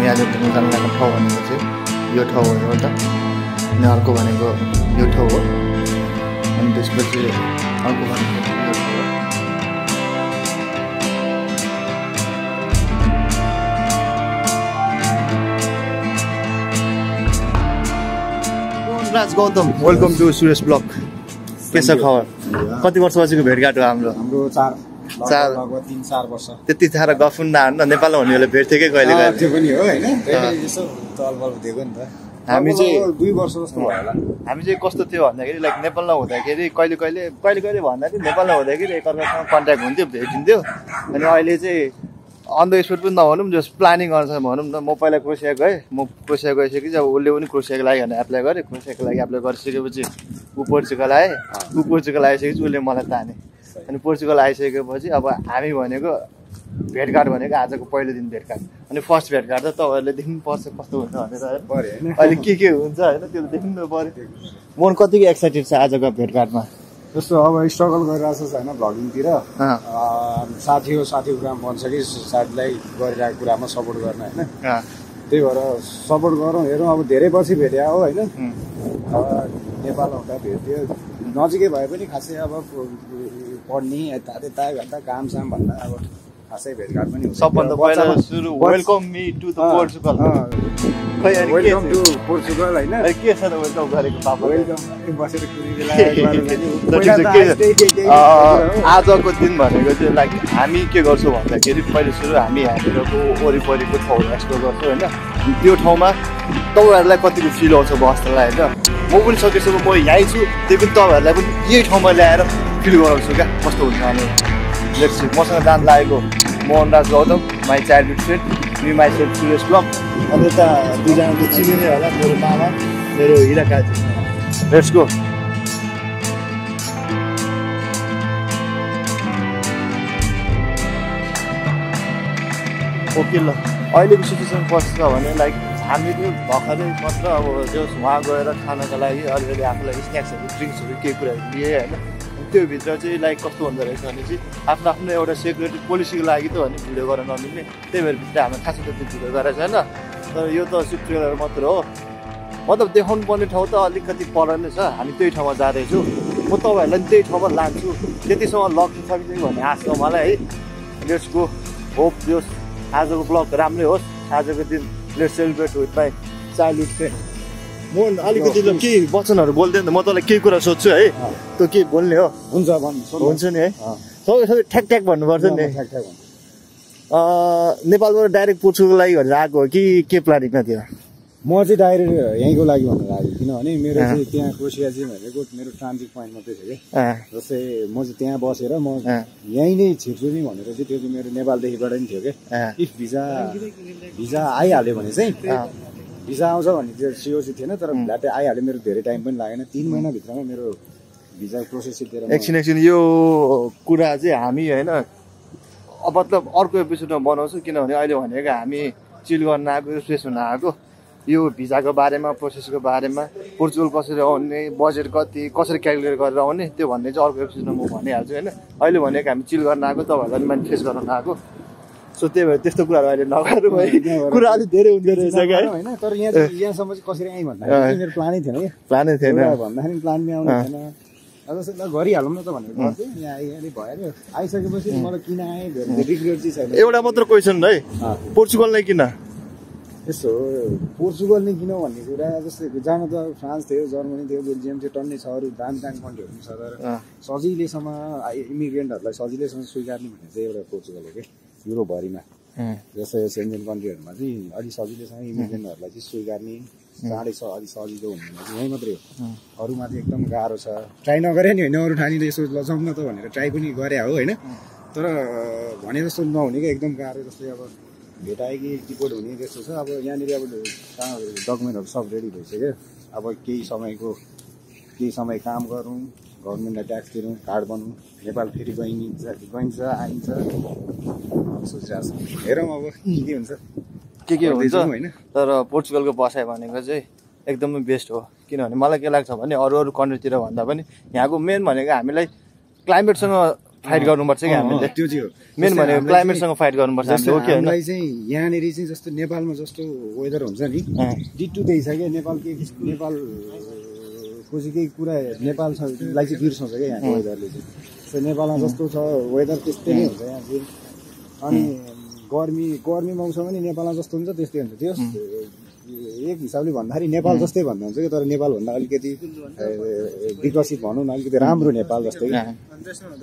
यहाँले घुम्न जान लाग्ने ठाउँ भनेको चाहिँ यो ठाउँ हो त अनि अर्को भनेको यो ठाउँ हो अनि त्यसपछि अर्को भनेको यो ठाउँ हो Raj Gautam welcome to Suresh blog के छ खबर कति वर्षपछिको भेटघाट हो हाम्रो 3-4 वर्ष त्यति साह्रो गफ पनि नहान्न नेपालमा हुनेहरूले भेट्थेकै कहिले त्यो पनि हो हैन यसो तलबल दिएको नि त हामी चाहिँ 2 वर्ष जस्तो भयो होला हामी चाहिँ कस्तो थियो भन्दाखेरि लाइक नेपालमा हुँदाखेरि कहिले कहिले भन्दाखेरि नेपालमा हुँदाखेरि एकअर्कासँग कन्ट्याक्ट हुन्थ्यो भेटिन्थ्यो अनि अहिले चाहिँ अन द स्पोट पनि नभनौँ जस प्लानिङ अनुसार भनौँ न म पहिला क्रोसिया गएँ म क्रोसिया गइसकेपछि अब उसले पनि क्रोसियाको लागि भनेर एप्लाई गरेँ क्रोसियाको लागि एप्लाई गरिसकेपछि ऊ पोर्चुगल आएँ ऊ पोर्चुगल आइसकेपछि उसले मलाई ताने अनि पोर्चुगल आइसकेपछि अब हामी भनेको भेटघाट भनेको आजको पहिलो दिन भेटघाट अनि फर्स्ट भेटघाट त तपाईँहरूले देख्नुपर्छ कस्तो हुन्छ भनेर अहिले के हुन्छ होइन त्यो देख्नु पऱ्यो मन कतिको एक्साइटेड छ आजको भेटघाटमा जस्तो अब स्ट्रगल गरिरहेको छ होइन भ्लगिङतिर साथीको काम भन्छ कि साथीलाई गरिरहेको कुरामा सपोर्ट गर्न होइन त्यही भएर सपोर्ट गरौँ हेरौँ अब धेरै पछि भेट्या हो होइन नेपाल हुँदा भेट्यो नजिकै भए पनि खासै अब पढ्ने यता गर्दा कामसाम भन्दा अब खासै भेटघाट पनि सबभन्दा पहिला सुरु welcome me to the Portugal खै अनि वेलकम टु पोर्चुगल हैन के छ त वेलकम गरेको पापा वेलकम बसेर कुनै बेला आजको दिन भनेको चाहिँ लाइक हामी के गर्छौँ भन्दाखेरि पहिलो सुरु हामी यहाँनिरको वरिपरिको ठाउँहरू एक्सप्लोर गर्छौँ होइन त्यो ठाउँमा तपाईँहरूलाई कतिको फिल आउँछ बस्नलाई होइन म पनि सकेसम्म म यहीँ छु त्यही पनि तपाईँहरूलाई पनि यही ठाउँमा ल्याएर फिल गराउँछु क्या कस्तो हुन्छ अनि लेट्स सी मसँग जान लागेको Mohan Raj Gautam my childhood friend me myself Suresh blog अनि यता दुईजना त चिनिने होला मेरो मामा मेरो Hira Kaji let's go okay ल अहिलेको सिचुएसन कस्तो छ भने लाइक हामीले भर्खरै मात्र अब जस वहाँ गएर खानको लागि अलिअलि आफूलाई स्न्याक्सहरू ड्रिङ्क्सहरू केही कुराहरू लिए होइन त्योभित्र चाहिँ लाइक कस्तो हुँदो रहेछ भने चाहिँ आफ्नो एउटा सेक्युरिटी पोलिसीको लागि त भने भिडियो गर्न नमिल्ने त्यही भएर भित्र हाम्रो खासै त भिडियो गरेको छैन तर यो त ट्रेलर मात्र हो मतलब देखाउनु पर्ने ठाउँ त अलिकति पर नै छ हामी त्यही ठाउँमा जाँदैछु म तपाईँहरूलाई पनि त्यही ठाउँमा लान्छु त्यतिसम्म लग्न सकिन्छ भन्ने आश छ मलाई है लेट्स गो होप यो आजको ब्लग राम्रै होस् आजको दिन let's celebrate with my childhood friend म अलिकति त केही वचनहरू बोल्दैन त म तँलाई केही कुरा सोध्छु है तँ के बोल्ने हो हुन्छ नि है सबै ठ्याक भन्नुपर्छ नि नेपालबाट डाइरेक्ट पोर्चुगल लागि भनेर आएको हो कि के प्लानिङमा थियो म चाहिँ डाइरेक्ट यहीँको लागि भनेर आएको किनभने मेरो चाहिँ त्यहाँ क्रोसिया चाहिँ भनेको मेरो ट्रान्जिट पोइन्ट मात्रै थियो कि जस्तै म चाहिँ त्यहाँ बसेर म यहीँ नै छिर्छु नि भनेर चाहिँ त्यो चाहिँ मेरो नेपालदेखिबाट नि थियो कि इफ भिजा आइहाल्यो भने चाहिँ भिजा आउँछ भन्ने त्यो सिओ चाहिँ थिएन तर भ्याटै आइहाल्यो मेरो धेरै टाइम पनि लागेन 3 महिनाभित्रमा मेरो भिजा प्रोसेस दिएर एकछिन यो कुरा चाहिँ हामी होइन मतलब अर्को एपिसोडमा बनाउँछु किनभने अहिले भनेको हामी चिल गर्न आएको रिफ्रेस हुन आएको यो भिजाको बारेमा प्रोसेसको बारेमा पोर्चुगल कसरी आउने बजेट कति कसरी क्यालकुलेट गरेर आउने त्यो भन्ने चाहिँ अर्को एपिसोडमा म भनिहाल्छु होइन अहिले भनेको हामी चिल गर्न आएको तपाईँहरूलाई पनि फेस गर्न आएको सो त्यही भएर त्यस्तो कुराहरू अहिले नगरौँ है कुरा अलिक धेरै हुँदो रहेछ क्या होइन तर यहाँसम्म चाहिँ कसरी आएँ भन्दाखेरि मेरो प्लानै थिएन क्या प्लानै थिएन भन्दाखेरि प्लानमै आउनु थिएन अब ल गरिहालौँ न त भनेर गर्थेँ यहाँ आइहाल्यो भइहाल्यो आइसकेपछि मलाई किन आएँ रिग्रेट चाहिँ छैन एउटा मात्र क्वेसन है पोर्चुगल नै किन यस्तो पोर्चुगल नै किन भन्ने कुरा जस्तै जान त फ्रान्स थियो जर्मनी थियो बेल्जियम थियो टन्नै छ अरू दामी कन्ट्रीहरू पनि छ तर सजिलैसँग इमिग्रेन्टहरूलाई सजिलैसँग स्वीकार्ने भन्ने चाहिँ एउटा पोर्चुगल हो कि युरोपभरिमा जस्तै सेन्जेन कन्ट्रीहरूमा चाहिँ अलिक सजिलैसँग इमिग्रेन्टहरूलाई चाहिँ स्वीकार्ने चाँडै छ अलिक सजिलो हुने चाहिँ यहीँ मात्रै हो अरूमा चाहिँ एकदम गाह्रो छ ट्राई नगरे नि होइन अरू ठानीले यसो लजाउँ न त भनेर ट्राई पनि गरे हो होइन तर भने जस्तो नहुने क्या एकदम गाह्रो जस्तै अब भेटायो कि टिपोट हुने जस्तो छ अब यहाँनिर अब डकुमेन्टहरू सब रेडी भइसक्यो अब केही समय काम गरौँ गभर्मेन्टलाई ट्याक्स तिरौँ कार्ड बनाउँ नेपाल फेरि गइन्छ आइन्छ सोचिरहेको छ हेरौँ अब के हुन्छ के हुन्छ होइन तर पोर्चुगलको बसाइ भनेको चाहिँ एकदमै बेस्ट हो किनभने मलाई के लाग्छ भने अरू कन्ट्रीतिर भन्दा पनि यहाँको मेन भनेको हामीलाई क्लाइमेटसँग फाइट गर्नुपर्छ कि हामीले त्यो चाहिँ हो मेन भनेको क्लाइमेटसँग फाइट गर्नुपर्छ हामीले हो कि हैन हामीलाई चाहिँ यहाँनेर चाहिँ जस्तो नेपालमा जस्तो वेदर हुन्छ नि डिटो त्यही छ क्या नेपालको चाहिँ केही कुरा नेपाललाई चाहिँ बिर्साउँछ क्या यहाँको वेदरले चाहिँ नेपालमा जस्तो छ वेदर त्यस्तै नै हुन्छ यहाँ चाहिँ अनि गर्मी मौसम पनि नेपालमा जस्तो हुन्छ त्यस्तै हुन्छ त्यो एक हिसाबले भन्दाखेरि नेपाल जस्तै भन्दा हुन्छ कि तर नेपालभन्दा अलिकति विकसित भनौँ न अलिकति राम्रो नेपाल जस्तै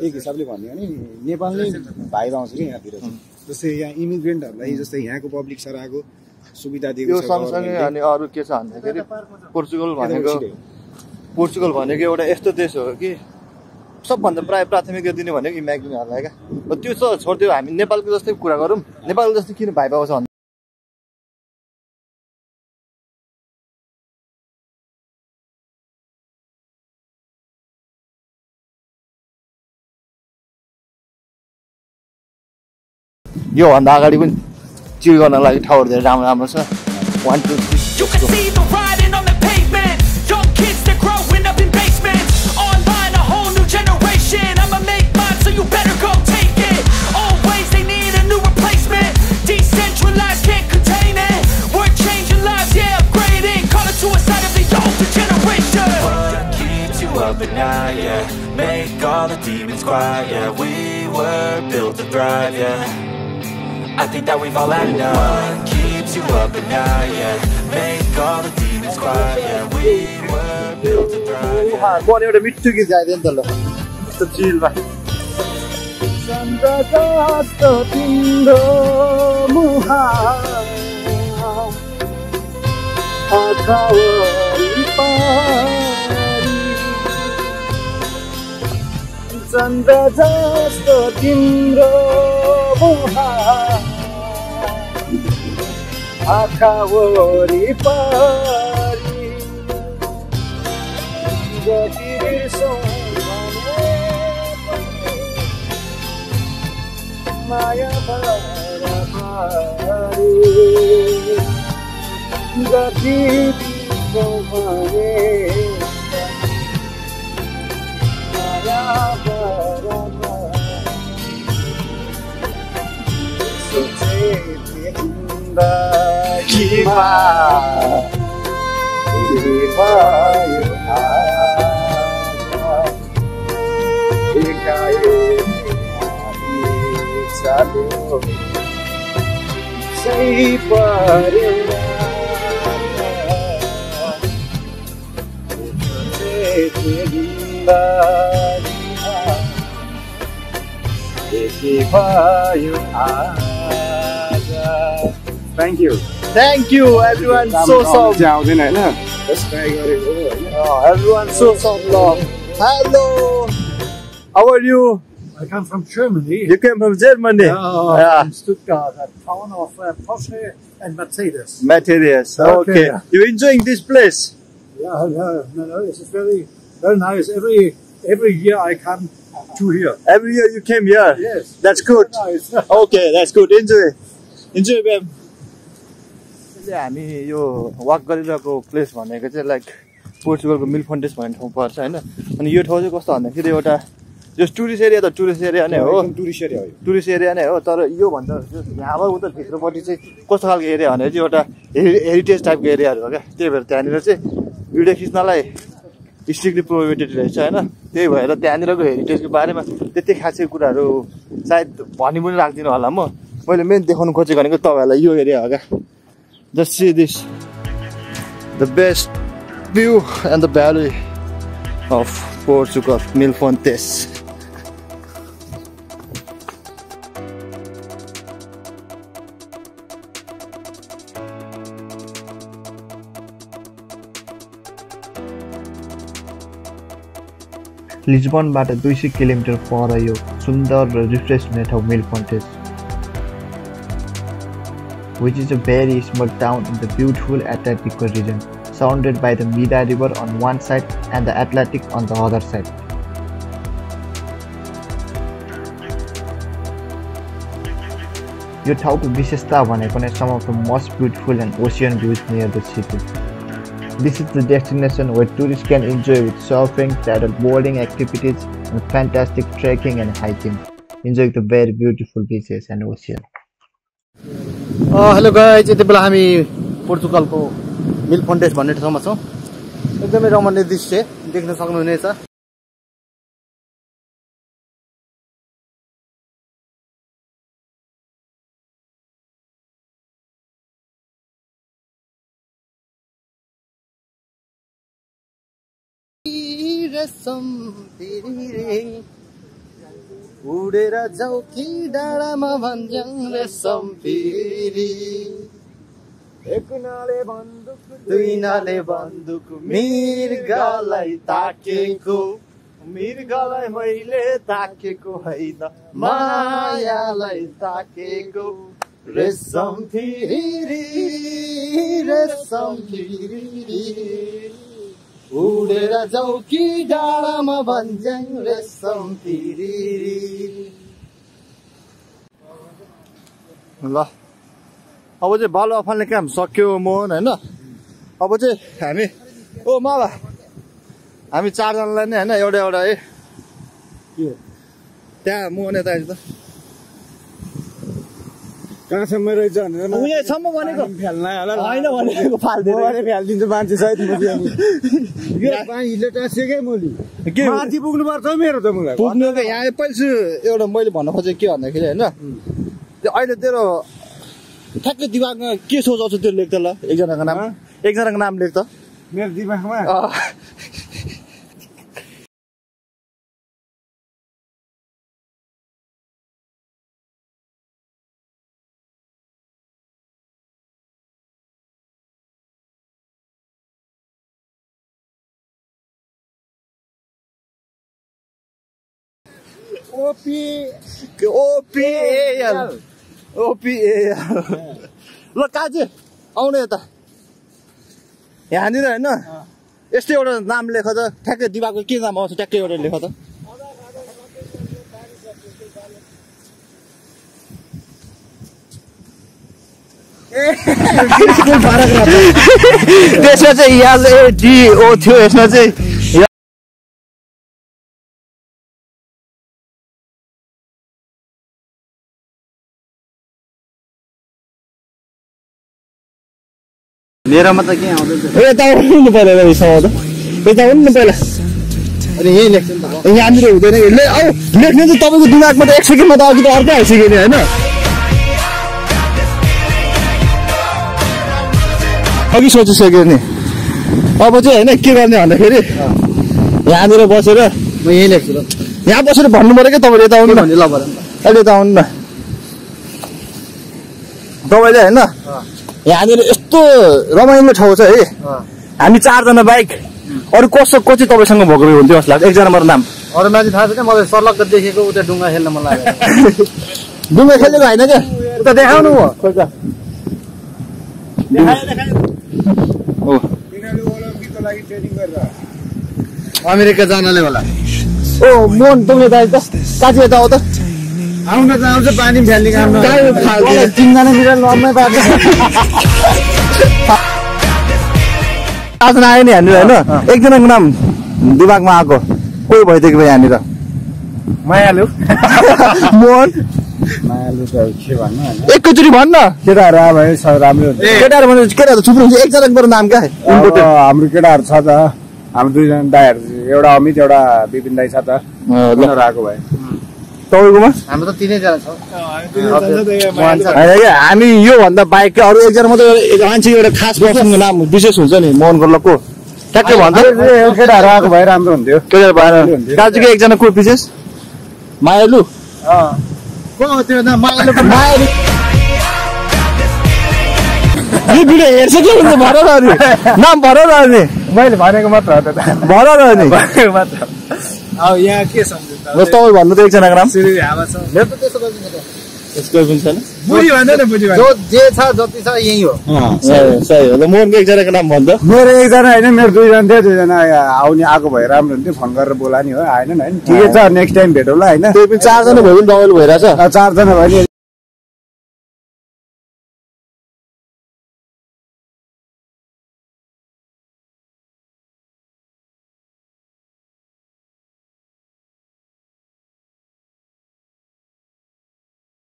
एक हिसाबले भन्यो भने नेपाल नै भाइब आउँछ कि यहाँतिर जस्तै यहाँ इमिग्रेन्टहरूलाई जस्तै यहाँको पब्लिक सराको सुविधा दिएको यो सँगसँगै अनि अरू के छ भन्दाखेरि पोर्चुगल भनेको एउटा यस्तो देश हो कि सबभन्दा प्रायः प्राथमिकता दिने भनेको इमिग्रेन्टहरूलाई क्या त्यो छोडिदियो हामी नेपालको जस्तै कुरा गरौँ नेपालको जस्तै किन भाइब आउँछ भन्दा यो भन्दा अगाडि पनि चिल गर्न लागि ठाउँहरु धेरै राम्रो राम्रो छ 1 2 Make all the demons quiet, yeah. We were built to thrive, yeah. I think that we've all had enough. What keeps you up at night, yeah. Make all the demons quiet, yeah. We were built to thrive, yeah. One एउटा मिठो गीत गाइदिए नि त ल यस्तो चिलमा चन्द्र जस्तो तिम्रो मुहार आँखावरी पारी चन्द्र जस्तो तिम्रो मुहार आँखावरी पारी जति बिर्सौँ भने माया बराबरी जति बिर्सौँ भने माया बराबरी सोचे जिन्दगीमा Thank you. Thank you everyone so everyone so love. Hello. How are you? I come from Germany. You came from Germany? Yeah. In Stuttgart, a town of Porsche and Mercedes. Mercedes. Okay. You enjoying this place? Yeah, no, this is very nice. Every year I come to here. Every year you came here? Yes. That's good. Nice. Okay, that's good. Enjoy, babe. हामी यो walk गरिरहेको place भनेको चाहिँ like पोर्चुगलको मिलफन्टेस भन्ने ठाउँ पर्छ हैन अनि यो ठाउँ चाहिँ कस्तो भन्दाखेरि एउटा जो टुरिस्ट एरिया नै हो टुरिस्ट एरिया नै हो तर यो भन्दा यहाँबाट उता भित्रपट्टि चाहिँ कस्तो खालको एरिया भने चाहिँ एउटा हेरिटेज टाइपको एरियाहरू हो क्या त्यही भएर त्यहाँनिर चाहिँ भिडियो खिच्नलाई स्ट्रिक्टली प्रोहिबिटेड रहेछ हैन त्यही भएर त्यहाँनिरको हेरिटेजको बारेमा त्यति खासै कुराहरू सायद भनि पनि राख्दिनँ होला मैले मेन देखाउनु खोजेको भनेको तपाईँहरूलाई यो एरिया हो क्या Just see this, the best view and the valley of Portugal, Milfontes. लिस्बनबाट 200 kilometre पर यो सुन्दर र रिफ्रेसमेन्ट ठाउँ मिलफन्टेस which is a very small town in the beautiful Atlântico region, surrounded by the Mira River on one side and the Atlantic on the other side. यो ठाउँको विशेषता भनेको नै some of the most beautiful and ocean views near the city. This is the destination where tourists can enjoy with surfing, paddleboarding activities, and fantastic trekking and hiking. Enjoy the very beautiful beaches and ocean. Hello guys, यति बेला हामी पोर्चुगलको मिल फोन्टेस भन्ने ठाउँमा छौँ। एकदमै रमणीय दृश्य देख्न सक्नुहुनेछ। उडेर जाऊ कि डाँडामा भन्ज्याङ रेशम फेरि, एक नाले बन्दुक दुई नाले बन्दुक, मृगलाई ताकेको, मृगलाई मैले ताकेको होइन, मायालाई ताकेको, रेशम फेरि रेशम फेरि, उडेर जाऊ कि डाँडामा भन्ज्याङ रेशम फेरि। ल अब चाहिँ बालु अफाल्ने काम सक्यो मोहन होइन। अब चाहिँ हामी माला हामी चारजनालाई नै होइन एउटा एउटा है त्यहाँ मोहन यता आएछ त कहाँसम्म रहेछ भनेर उयोसम्म भनेको फ्याल्न होइन भनेको फाल्दिएर फ्यालिदिन्छ मान्छे सहित यो पानीले टाँसेकै मोली के माथि पुग्नु पर्छ मेरो त मलाई पुग्नु त यहाँ पहिलो एउटा मैले भन्न खोजेको के भन्दाखेरि होइन, त्यो अहिले तेरो ठ्याक्कै दिमागमा के सोचाउँछ त्यो लेख्छ ल, एकजनाको नाम लेख्छ मेरो दिमागमा। ओपिएल ल काजी आउनु यता यहाँनिर होइन यस्तै एउटा नाम लेख त, ठ्याक्कै दिमागको के नाम आउँछ ट्याक्कै एउटा लेख त। त्यसमा चाहिँ LADO थियो, यसमा चाहिँ मेरोमा त के आउँदैछ यता आउनु पहिला यता आउनु पहिला। अनि यही लेख्छ नि त, यहाँनिर हुँदैन लेख्ने चाहिँ तपाईँको दिमागमा त एक सेकेन्डमा त अघि त अर्कै आइसक्यो नि होइन। अघि सोचिसक्यो नि। अब चाहिँ होइन के गर्ने भन्दाखेरि यहाँनिर बसेर म यही लेख्छु ल, यहाँ बसेर भन्नु पऱ्यो क्या तपाईँले यता आउनु भन्नु ल भन अहिले यता आउनु न तपाईँले होइन। यहाँनिर यस्तो रमाइलो ठाउँ छ है, हामी चारजना बाइक अरू को चाहिँ तपाईँसँग भएको हुन्थ्यो जस्तो लाग्छ, एकजना मेरो नाम अरू मान्छे थाहा छैन, मलाई सर्लक्क देखेको उता डुङ्गा खेल्न मन लाग्यो। डुङ्गा खेलेको होइन क्या, उता देखाउनु हो अमेरिका जानले होला। ओ मोहन तपाईँ त काजी यता आऊ त, आउन त आउँछ पानी फ्याल्ने काम तिनजना मिलेर लड्नै पार्छ। आजना आयो नि यहाँनिर होइन, एकजनाको नाम दिमागमा आएको कोही भइदिएको भयो यहाँनिर मायालु मोहन। मायालु त के भन्नु होइन, एकैचोटि भन्न केटाहरू आयो भने राम्रो हुन्छ। केटाहरू भने केटाहरू थुप्रो हुन्छ, एकजनाको मेरो नाम क्या हाम्रो केटाहरू छ त, हाम्रो दुईजना दाईहरू, एउटा अमित एउटा विपिन दाई छ त, उनीहरू आएको भए। तपाईँकोमा हाम्रो त तिनैजना छ। हामी योभन्दा बाहेक अरू एकजना मात्रै मान्छे एउटा खास पर्सनको नाम विशेष हुन्छ नि, मोहन गोल्लको ठ्याक्कै भन्छ। केटाहरू आएको भए राम्रो हुन्थ्यो। केटाहरू भएर दाजुको एकजना को विशेष मायालु त्यो नाम मायालु यो भिडियो हेर्छ के हुन्छ भर रहने नाम भर रहने मैले भनेको मात्र हो त, भर रहने मात्र। अब यहाँ के सम्झिन्छ तपाईँ भन्नु त एकजनाको नाम हावा छ मेरो त त्यसो गर्दिन त, यसको पनि छैन बुझी भन्दैन, बुझी जो जे छ जति छ यही हो। सही हो। ल मोहनको एकजनाको नाम भन्छ। मेरो एकजना होइन, मेरो दुईजना थियो, दुईजना आउने आएको भए राम्रो हुन्थ्यो, फोन गरेर बोला नि हो, आएन होइन। ठिकै छ, नेक्स्ट टाइम भेटौँला होइन। त्यो पनि चारजना भयो भने रमाइलो भइरहेछ। चारजना भयो नि।